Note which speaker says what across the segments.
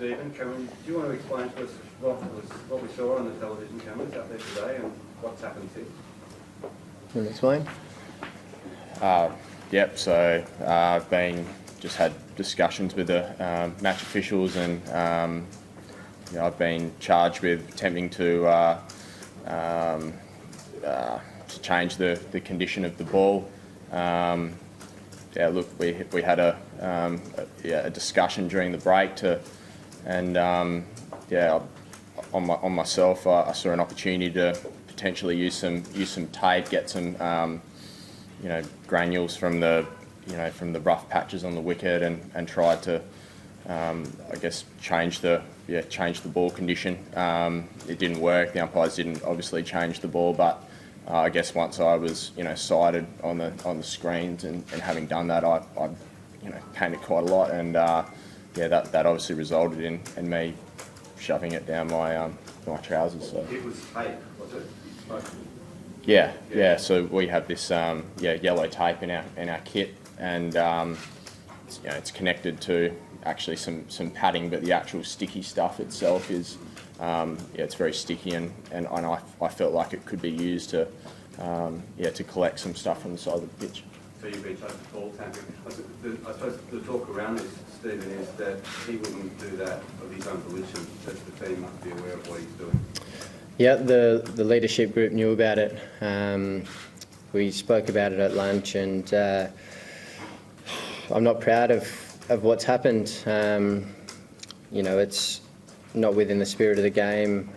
Speaker 1: Stephen, do you want to explain to us what we saw on the television cameras out there today and what's happened since?
Speaker 2: You want to explain?
Speaker 3: Yep, so I've just had discussions with the match officials, and I've been charged with attempting to change the condition of the ball. Look, we had a discussion during the break on myself. I saw an opportunity to potentially use some tape, get some granules from the rough patches on the wicket, and try to I guess change the ball condition. It didn't work. The umpires didn't obviously change the ball, but I guess once I was sighted on the screens and having done that, I panicked quite a lot, and that obviously resulted in me shoving it down my trousers. So.
Speaker 1: It was tape, was it?
Speaker 3: Yeah. So we have this yellow tape in our kit, and it's connected to actually some padding, but the actual sticky stuff itself is it's very sticky, and I felt like it could be used to collect some stuff from the side of the pitch.
Speaker 1: So you've been charged with ball tampering. I suppose the talk around this, Stephen, is that he wouldn't do that of his own volition, that the team must be aware of what he's doing.
Speaker 2: Yeah, the leadership group knew about it. We spoke about it at lunch, and I'm not proud of what's happened. It's not within the spirit of the game.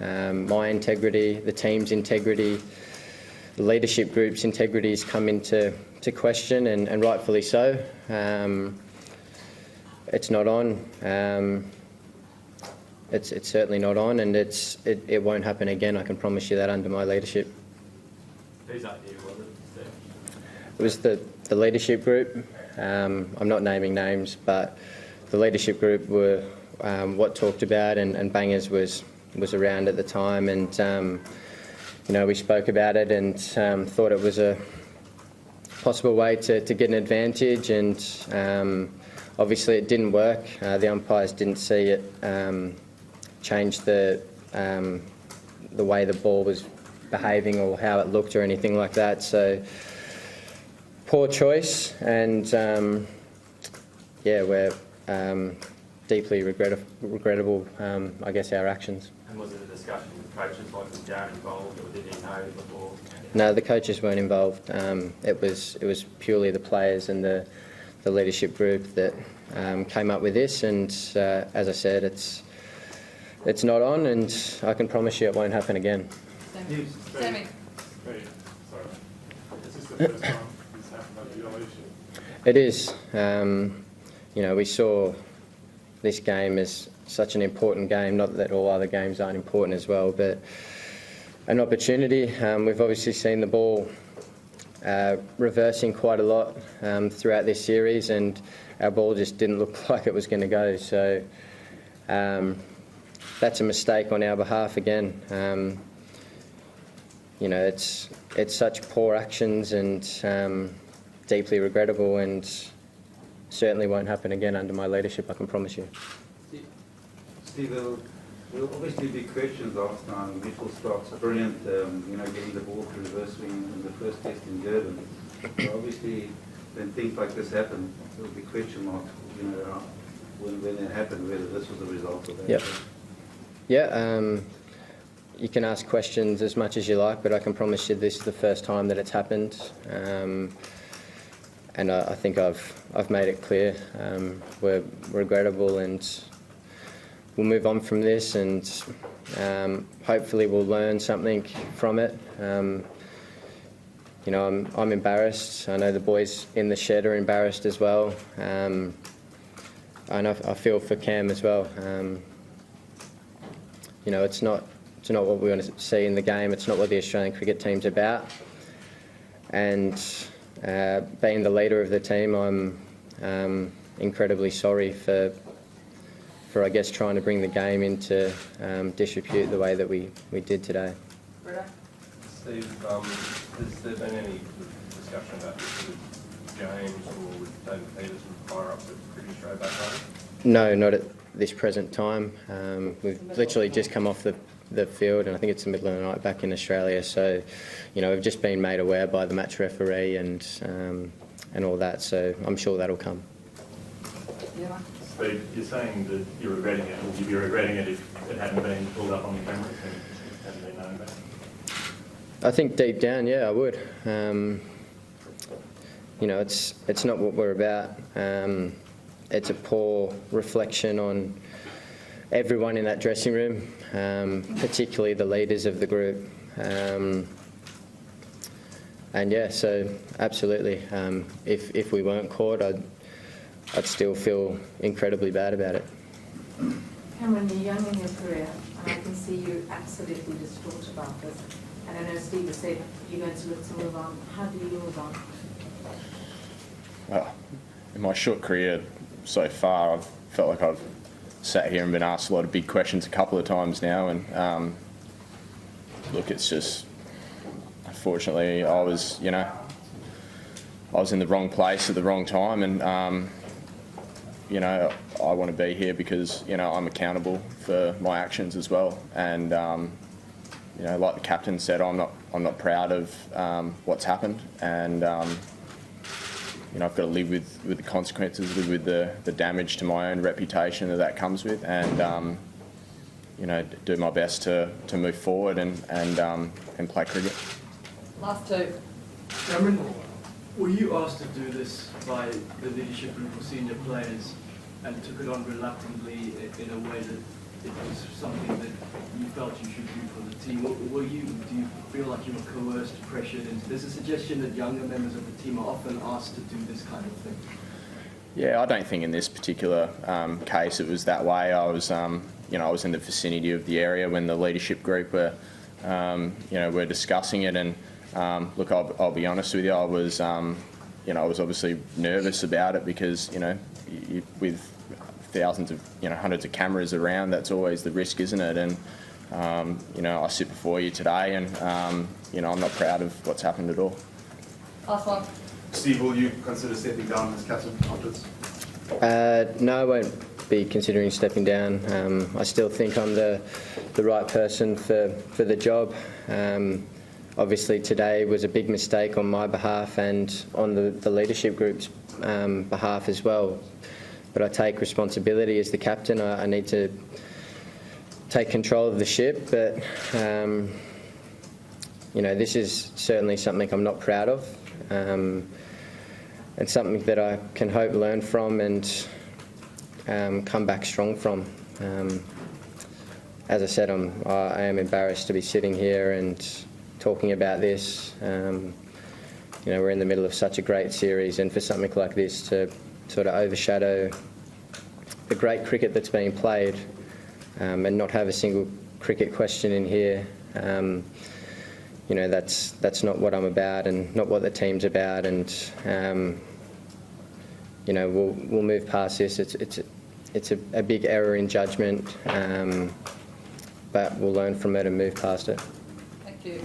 Speaker 2: My integrity, the team's integrity, the leadership group's integrity has come into question, and rightfully so. It's not on. It's certainly not on, and it won't happen again. I can promise you that under my leadership.
Speaker 1: Whose idea was it, Steve?
Speaker 2: It was the leadership group. I'm not naming names, but the leadership group were what talked about, and Bangers was around at the time, and we spoke about it and thought it was a possible way to get an advantage, and obviously it didn't work. The umpires didn't see it change the way the ball was behaving or how it looked or anything like that. So poor choice, and we're deeply regrettable, I guess, our actions.
Speaker 1: And was it a discussion with coaches, like was Darren involved, or did he know before?
Speaker 2: No, the coaches weren't involved. It was purely the players and the leadership group that came up with this, and as I said, it's not on, and I can promise you it won't happen again.
Speaker 4: Sammy.
Speaker 5: Sorry. Is this the first time this happened at the election?
Speaker 2: It is. We saw this game as such an important game, not that all other games aren't important as well, but an opportunity. We've obviously seen the ball reversing quite a lot throughout this series, and our ball just didn't look like it was going to go. So that's a mistake on our behalf again. It's such poor actions, and deeply regrettable, and certainly won't happen again under my leadership, I can promise you.
Speaker 6: Steve, there'll obviously be questions asked on Mitchell Stark's brilliant, getting the ball to reverse swing in the first test in Durban. So obviously, when things like this happen, there'll be question marks, when it happened, whether this was a result of that.
Speaker 2: Yep. Yeah, you can ask questions as much as you like, but I can promise you this is the first time that it's happened. And I think I've made it clear. We're regrettable, and we'll move on from this, and hopefully we'll learn something from it. I'm embarrassed. I know the boys in the shed are embarrassed as well, and I feel for Cam as well. It's not what we want to see in the game. It's not what the Australian cricket team's about. And being the leader of the team, I'm incredibly sorry for I guess trying to bring the game into disrepute the way that we did today.
Speaker 5: Steve, has there been any discussion about this with James or with David Peterson, higher ups at Cricket Australia back home?
Speaker 2: No, this present time. We've literally just come off the field, and I think it's the middle of the night back in Australia. So, we've just been made aware by the match referee and all that. So I'm sure that'll come.
Speaker 4: Yeah.
Speaker 7: Steve, you're saying that you're regretting it. Would you be regretting it if it hadn't been pulled up on the cameras and hadn't been known about?
Speaker 2: I think deep down, yeah, I would. It's not what we're about. It's a poor reflection on everyone in that dressing room, particularly the leaders of the group. And yeah, so absolutely. If we weren't caught, I'd still feel incredibly bad about it.
Speaker 4: Cameron, you're young in your career, and I can see you absolutely distraught about this. And I know Steve has said you're going to look to move on. How do you move on?
Speaker 3: Well, in my short career so far, I've felt like I've sat here and been asked a lot of big questions a couple of times now, and look, it's just, unfortunately, I was in the wrong place at the wrong time, and I want to be here because I'm accountable for my actions as well, and like the captain said, I'm not proud of what's happened, and I've got to live with the consequences, live with the damage to my own reputation that comes with, and do my best to move forward and play cricket.
Speaker 4: Last two.
Speaker 8: Cameron, were you asked to do this by the leadership group or senior players and took it on reluctantly in a way that it was something that you felt you should do for the team? Do you feel like you were coerced, pressured into? There's a suggestion that younger members of the team are often asked to do this kind of thing.
Speaker 3: Yeah, I don't think in this particular case it was that way. I was in the vicinity of the area when the leadership group were discussing it, and look, I'll be honest with you, I was obviously nervous about it because with thousands of hundreds of cameras around, that's always the risk, isn't it? And I sit before you today, and I'm not proud of what's happened at all.
Speaker 4: Last one.
Speaker 9: Steve, will you consider stepping down as captain afterwards?
Speaker 2: No, I won't be considering stepping down. I still think I'm the right person for the job. Obviously today was a big mistake on my behalf and on the leadership group's behalf as well. But I take responsibility as the captain. I need to take control of the ship, but this is certainly something I'm not proud of, and something that I can hope learn from and come back strong from. As I said, I am embarrassed to be sitting here and talking about this. We're in the middle of such a great series, and for something like this to sort of overshadow the great cricket that's being played, and not have a single cricket question in here, that's not what I'm about and not what the team's about, and we'll move past this. It's a big error in judgment, but we'll learn from it and move past it.
Speaker 4: Thank you.